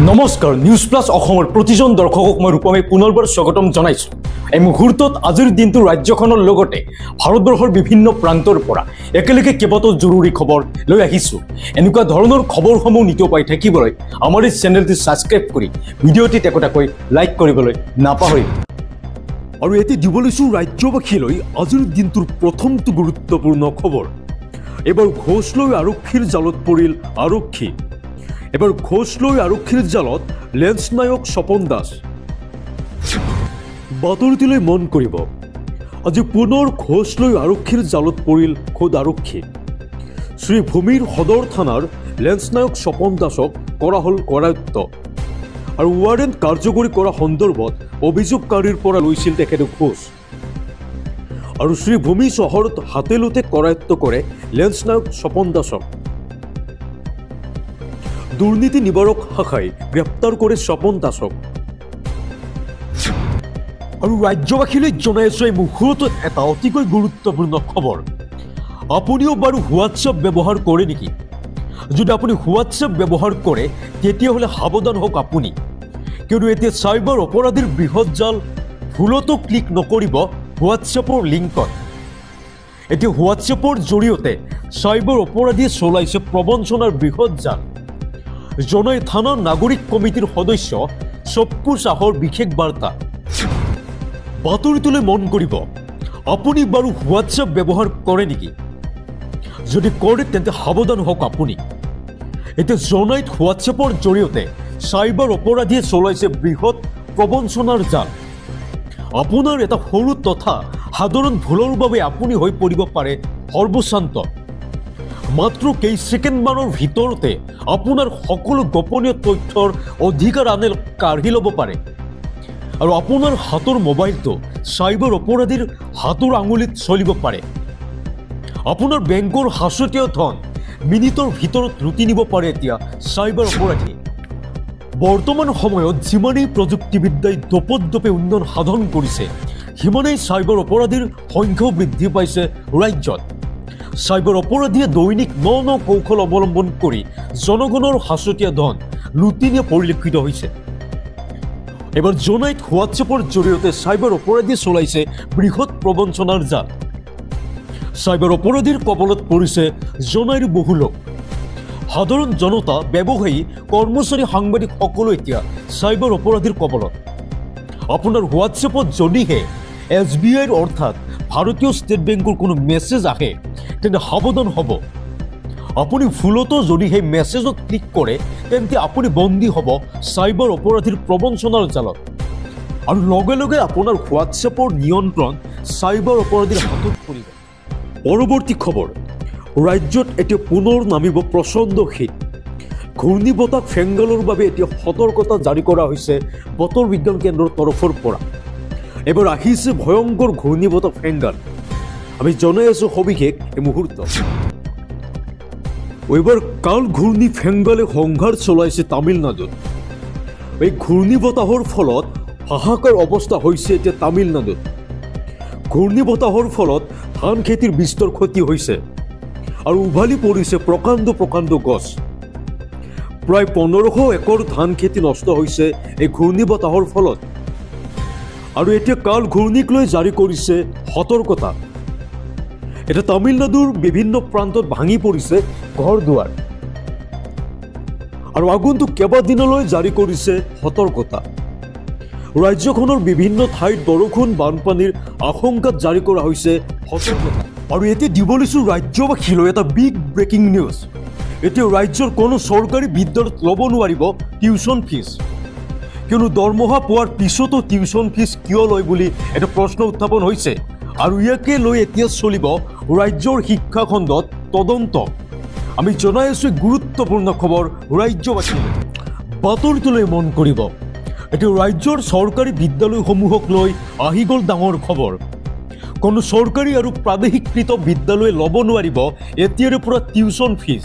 নমস্কাৰ news plus অসমৰ প্ৰতিজন দৰ্শকক মই ৰূপমে পুনৰবাৰ স্বাগতম জনাইছো। এই মুহূৰ্তত আজিৰ দিনটো ৰাজ্যখনৰ লগতে ভাৰতবৰ্ষৰ বিভিন্ন প্ৰান্তৰ পৰা একেলগে কেইবাটাও জৰুৰী খবৰ লৈ আহিছো। এনেকুৱা ধৰণৰ খবৰসমূহ নিতৌ পাই থাকিবলৈ আমাৰ এই চেনেলটো সাবস্ক্ৰাইব কৰি ভিডিঅ'টিত একোটাকৈ লাইক কৰিবলৈ নাপাহৰিব। আৰু এটি দিবলৈছো ৰাজ্যবাসীলৈ আজিৰ দিনটোৰ প্ৰথমটো গুৰুত্বপূৰ্ণ খবৰ। এবাৰ ঘোষ লৈ আৰক্ষীৰ জালত পৰিল আৰক্ষী। এবাৰ ঘোষ লৈ আৰক্ষীৰ জালত লেন্স নায়ক স্বপন দাস। বাতৰিটোলৈ মন কৰিব, আজি পুনৰ ঘোষ লৈ আৰক্ষীৰ জালত পৰিল খোদ আৰক্ষী। শ্ৰীভূমিৰ সদৰ থানাৰ লেন্স নায়ক স্বপন দাসক কৰা হ'ল কৰায়ত্ব আৰু ৱাৰেণ্ট কাৰ্যকৰী কৰা সন্দৰ্ভত অভিযোগকাৰীৰ পৰা লৈছিল তেখেতে ঘোষ। আৰু শ্ৰীভূমি চহৰত হাতেলোতে কৰায়ত্ব কৰে লেন্স নায়ক স্বপন দাসক। দুৰ্নীতি নিবাৰক শাখাই গ্ৰেপ্তাৰ কৰে স্বপন দাসক। আৰু ৰাজ্যবাসীলৈ জনাইছো এই মুহূৰ্তত এটা অতিকৈ গুৰুত্বপূৰ্ণ খবৰ। আপুনিও বাৰু হোৱাটছএপ ব্যৱহাৰ কৰে নেকি? যদি আপুনি হোৱাটছএপ ব্যৱহাৰ কৰে তেতিয়াহ'লে সাৱধান হওক আপুনি, কিয়নো এতিয়া চাইবাৰ অপৰাধীৰ বৃহৎ জাল। ভুলতো ক্লিক নকৰিব হোৱাটছএপৰ লিংকত। এতিয়া হোৱাটছএপৰ জৰিয়তে চাইবাৰ অপৰাধীয়ে চলাইছে প্ৰবঞ্চনাৰ বৃহৎ জাল। জনাই থানা নাগৰিক কমিটিৰ সদস্য চপ্পু চাহৰ বিশেষ বাৰ্তা। বাতৰিটোলৈ মন কৰিব, আপুনি বাৰু হোৱাটছএপ ব্যৱহাৰ কৰে নেকি? যদি কৰে তেন্তে সাৱধান হওক আপুনি। এতিয়া জনাইত হোৱাটছএপৰ জৰিয়তে চাইবাৰ অপৰাধীয়ে চলাইছে বৃহৎ প্ৰবঞ্চনাৰ জাল। আপোনাৰ এটা সৰু তথা সাধাৰণ ভুলৰ বাবে আপুনি হৈ পৰিব পাৰে সৰ্বশান্ত। মাত্ৰ কেইছেকেণ্ডমানৰ ভিতৰতে আপোনাৰ সকলো গোপনীয় তথ্যৰ অধিকাৰ আনে কাঢ়ি ল'ব পাৰে আৰু আপোনাৰ হাতৰ মোবাইলটো চাইবাৰ অপৰাধীৰ হাতৰ আঙুলিত চলিব পাৰে। আপোনাৰ বেংকৰ সাঁচতীয়া ধন মিনিটৰ ভিতৰত লুটি নিব পাৰে এতিয়া চাইবাৰ অপৰাধী। বৰ্তমান সময়ত যিমানেই প্ৰযুক্তিবিদ্যাই দোপতদোপে উন্নয়ন সাধন কৰিছে, সিমানেই চাইবাৰ অপৰাধীৰ সংখ্যাও বৃদ্ধি পাইছে ৰাজ্যত। চাইবাৰ অপৰাধীয়ে দৈনিক ন কৌশল অৱলম্বন কৰি জনগণৰ সাঁচতীয়া ধন লুটি নিয়া পৰিলক্ষিত হৈছে। এবাৰ জনাইত হোৱাটছএপৰ জৰিয়তে চাইবাৰ অপৰাধীয়ে চলাইছে বৃহৎ প্ৰবঞ্চনাৰ জাল। চাইবাৰ অপৰাধীৰ কবলত পৰিছে জনাইৰ বহু লোক। সাধাৰণ জনতা, ব্যৱসায়ী, কৰ্মচাৰী, সাংবাদিক সকলো এতিয়া চাইবাৰ অপৰাধীৰ কবলত। আপোনাৰ হোৱাটছএপত যদিহে SBIৰ অৰ্থাৎ ভাৰতীয় ষ্টেট বেংকৰ কোনো মেছেজ আহে তেন্তে সাৱধান হ'ব। আপুনি ভুলতো যদি সেই মেছেজত ক্লিক কৰে তেন্তে আপুনি বন্দী হ'ব চাইবাৰ অপৰাধীৰ প্ৰবঞ্চনাৰ জালত আৰু লগে লগে আপোনাৰ হোৱাটছএপৰ নিয়ন্ত্ৰণ চাইবাৰ অপৰাধীৰ হাতত পৰিব। পৰৱৰ্তী খবৰ, ৰাজ্যত এতিয়া পুনৰ নামিব প্ৰচণ্ড শীত। ঘূৰ্ণী বতাহ ফেংগালৰ বাবে এতিয়া সতৰ্কতা জাৰি কৰা হৈছে বতৰ বিজ্ঞান কেন্দ্ৰৰ তৰফৰ পৰা। এবাৰ আহিছে ভয়ংকৰ ঘূৰ্ণী বতাহ ফেংগাল। আমি জনাই আছো সবিশেষ এই মুহূৰ্ত। এইবাৰ কাল ঘূৰ্ণী ফেংগালে সংঘাৰ চলাইছে তামিলনাডুত। এই ঘূৰ্ণী বতাহৰ ফলত হাহাকাৰ অৱস্থা হৈছে এতিয়া তামিলনাডুত। ঘূৰ্ণী বতাহৰ ফলত ধান খেতিৰ বিস্তৰ ক্ষতি হৈছে আৰু উভালি পৰিছে প্ৰকাণ্ড প্ৰকাণ্ড গছ। প্ৰায় 1500 একৰ ধান খেতি নষ্ট হৈছে এই ঘূৰ্ণী বতাহৰ ফলত। আৰু এতিয়া কাল ঘূৰ্ণীক লৈ জাৰি কৰিছে সতৰ্কতা। এতিয়া তামিলনাডুৰ বিভিন্ন প্ৰান্তত ভাঙি পৰিছে ঘৰ দুৱাৰ আৰু আগন্তুক কেইবাদিনলৈ জাৰি কৰিছে সতৰ্কতা। ৰাজ্যখনৰ বিভিন্ন ঠাইত বৰষুণ বানপানীৰ আশংকাত জাৰি কৰা হৈছে সতৰ্কতা। আৰু এতিয়া দিবলৈছো ৰাজ্যবাসীলৈ এটা বিগ ব্ৰেকিং নিউজ। এতিয়া ৰাজ্যৰ কোনো চৰকাৰী বিদ্যালয়ত ল'ব নোৱাৰিব টিউচন ফিজ, কিয়নো দৰমহা পোৱাৰ পিছতো টিউচন ফিজ কিয় লয় বুলি এটা প্ৰশ্ন উত্থাপন হৈছে। আৰু ইয়াকে লৈ এতিয়া চলিব ৰাজ্যৰ শিক্ষা খণ্ডত তদন্ত। আমি জনাই আছো গুৰুত্বপূৰ্ণ খবৰ ৰাজ্যবাসীলৈ। বাতৰিটোলৈ মন কৰিব, এতিয়া ৰাজ্যৰ চৰকাৰী বিদ্যালয়সমূহক লৈ আহি গ'ল ডাঙৰ খবৰ। কোনো চৰকাৰী আৰু প্ৰাদেশিকৃত বিদ্যালয়ে ল'ব নোৱাৰিব এতিয়াৰে পৰা টিউচন ফিজ।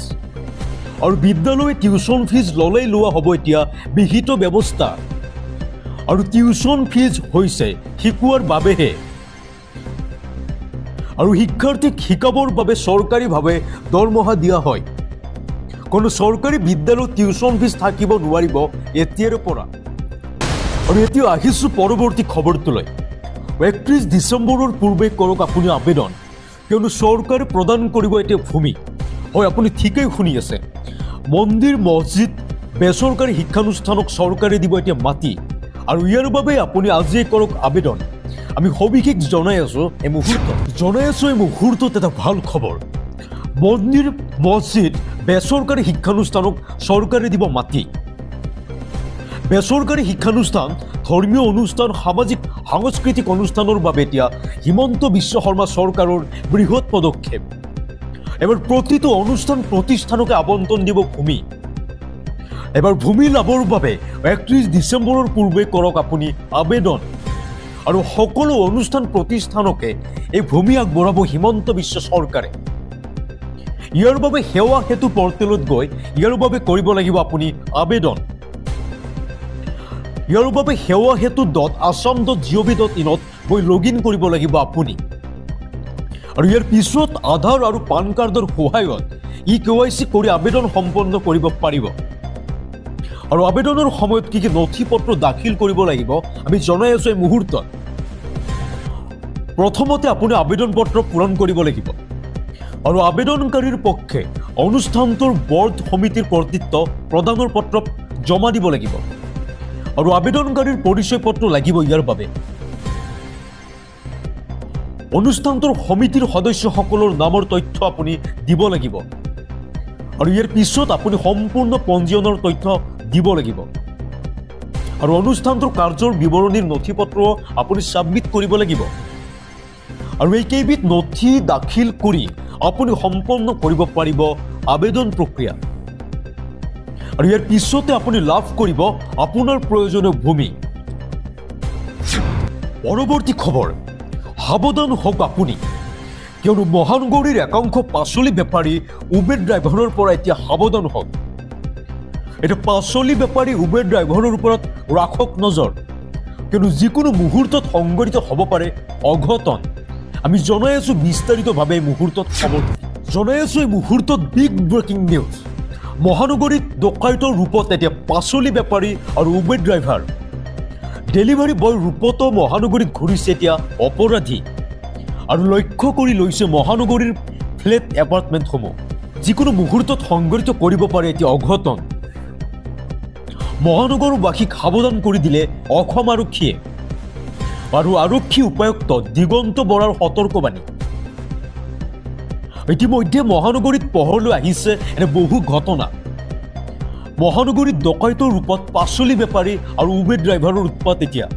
আৰু বিদ্যালয়ে টিউচন ফিজ ল'লেই লোৱা হ'ব এতিয়া বিহিত ব্যৱস্থা। আৰু টিউচন ফিজ হৈছে শিকোৱাৰ বাবেহে আৰু শিক্ষাৰ্থীক শিকাবৰ বাবে চৰকাৰীভাৱে দৰমহা দিয়া হয়। কোনো চৰকাৰী বিদ্যালয়ত টিউশ্যন ফিজ থাকিব নোৱাৰিব এতিয়াৰে পৰা। আৰু এতিয়া আহিছোঁ পৰৱৰ্তী খবৰটোলৈ। 31 ডিচেম্বৰৰ পূৰ্বে কৰক আপুনি আবেদন, কিয়নো চৰকাৰে প্ৰদান কৰিব এতিয়া ভূমি। হয়, আপুনি ঠিকেই শুনি আছে। মন্দিৰ, মছজিদ, বেচৰকাৰী শিক্ষানুষ্ঠানক চৰকাৰে দিব এতিয়া মাটি, আৰু ইয়াৰ বাবে আপুনি আজিয়ে কৰক আবেদন। আমি সবিশেষ জনাই আছোঁ এই মুহূৰ্তত এটা ভাল খবৰ। মন্দিৰ, মছজিদ, বেচৰকাৰী শিক্ষানুষ্ঠানক চৰকাৰে দিব মাটি। বেচৰকাৰী শিক্ষানুষ্ঠান, ধৰ্মীয় অনুষ্ঠান, সাংস্কৃতিক অনুষ্ঠানৰ বাবে এতিয়া হিমন্ত বিশ্ব শৰ্মা চৰকাৰৰ বৃহৎ পদক্ষেপ। এবাৰ প্ৰতিটো অনুষ্ঠান প্ৰতিষ্ঠানকে আবণ্টন দিব ভূমি। এবাৰ ভূমি লাভৰ বাবে 31 ডিচেম্বৰৰ পূৰ্বে কৰক আপুনি আবেদন, আৰু সকলো অনুষ্ঠান প্ৰতিষ্ঠানকে এই ভূমি আগবঢ়াব হিমন্ত বিশ্ব চৰকাৰে। ইয়াৰ বাবে সেৱা সেতু পৰ্টেলত গৈ ইয়াৰ বাবে কৰিব লাগিব আপুনি আবেদন। ইয়াৰ বাবে সেৱা সেতু.assam.gov.in গৈ লগ ইন কৰিব লাগিব আপুনি। আৰু ইয়াৰ পিছত আধাৰ আৰু পান কাৰ্ডৰ সহায়ত KYC কৰি আবেদন সম্পন্ন কৰিব পাৰিব। আৰু আবেদনৰ সময়ত কি কি নথি পত্ৰ দাখিল কৰিব লাগিব আমি জনাই আছোঁ এই মুহূৰ্তত। প্ৰথমতে আপুনি আবেদন পত্ৰ পূৰণ কৰিব লাগিব, আৰু আবেদনকাৰীৰ পক্ষে অনুষ্ঠানটোৰ বৰ্ড সমিতিৰ কৰ্তৃত্ব প্ৰদানৰ পত্ৰ জমা দিব লাগিব, আৰু আবেদনকাৰীৰ পৰিচয় পত্ৰ লাগিব। ইয়াৰ বাবে অনুষ্ঠানটোৰ সমিতিৰ সদস্যসকলৰ নামৰ তথ্য আপুনি দিব লাগিব, আৰু ইয়াৰ পিছত আপুনি সম্পূৰ্ণ পঞ্জীয়নৰ তথ্য দিব লাগিব, আৰু অনুষ্ঠানটোৰ কাৰ্যৰ বিৱৰণীৰ নথি পত্ৰ আপুনি ছাবমিট কৰিব লাগিব। আৰু এইকেইবিধ নথি দাখিল কৰি আপুনি সম্পন্ন কৰিব পাৰিব আবেদন প্ৰক্ৰিয়া, আৰু ইয়াৰ পিছতে আপুনি লাভ কৰিব আপোনাৰ প্ৰয়োজনীয় ভূমি। পৰৱৰ্তী খবৰ, সাৱধান হওক আপুনি, কিয়নো মহানগৰীৰ একাংশ পাচলি বেপাৰী, উবেৰ ড্ৰাইভাৰৰ পৰা এতিয়া সাৱধান হওক। এতিয়া পাচলি বেপাৰী, উবেৰ ড্ৰাইভাৰৰ ওপৰত ৰাখক নজৰ, কিয়নো যিকোনো মুহূৰ্তত সংঘটিত হ'ব পাৰে অঘটন। আমি জনাই আছোঁ বিস্তাৰিতভাৱে এই মুহূৰ্তত খবৰ জনাই আছোঁ। এই মুহূৰ্তত বিগ ব্ৰেকিং নিউজ। মহানগৰীত ডকাইতৰ ৰূপত এতিয়া পাচলি বেপাৰী আৰু উবেৰ ড্ৰাইভাৰ, ডেলিভাৰী বয় ৰূপতো মহানগৰীত ঘূৰিছে এতিয়া অপৰাধী, আৰু লক্ষ্য কৰি লৈছে মহানগৰীৰ ফ্লেট এপাৰ্টমেণ্টসমূহ। যিকোনো মুহূৰ্তত সংঘটিত কৰিব পাৰে এতিয়া অঘটন। মহানগৰবাসীক সাৱধান কৰি দিলে অসম আৰক্ষীয়ে, আৰু আৰক্ষী উপায়ুক্ত দিগন্ত বৰাৰ সতৰ্কবাণী। ইতিমধ্যে মহানগৰীত পোহৰলৈ আহিছে এনে বহু ঘটনা। মহানগৰীত ডকাইতৰ ৰূপত পাচলি বেপাৰী আৰু উবেৰ ড্ৰাইভাৰৰ উৎপাত এতিয়া।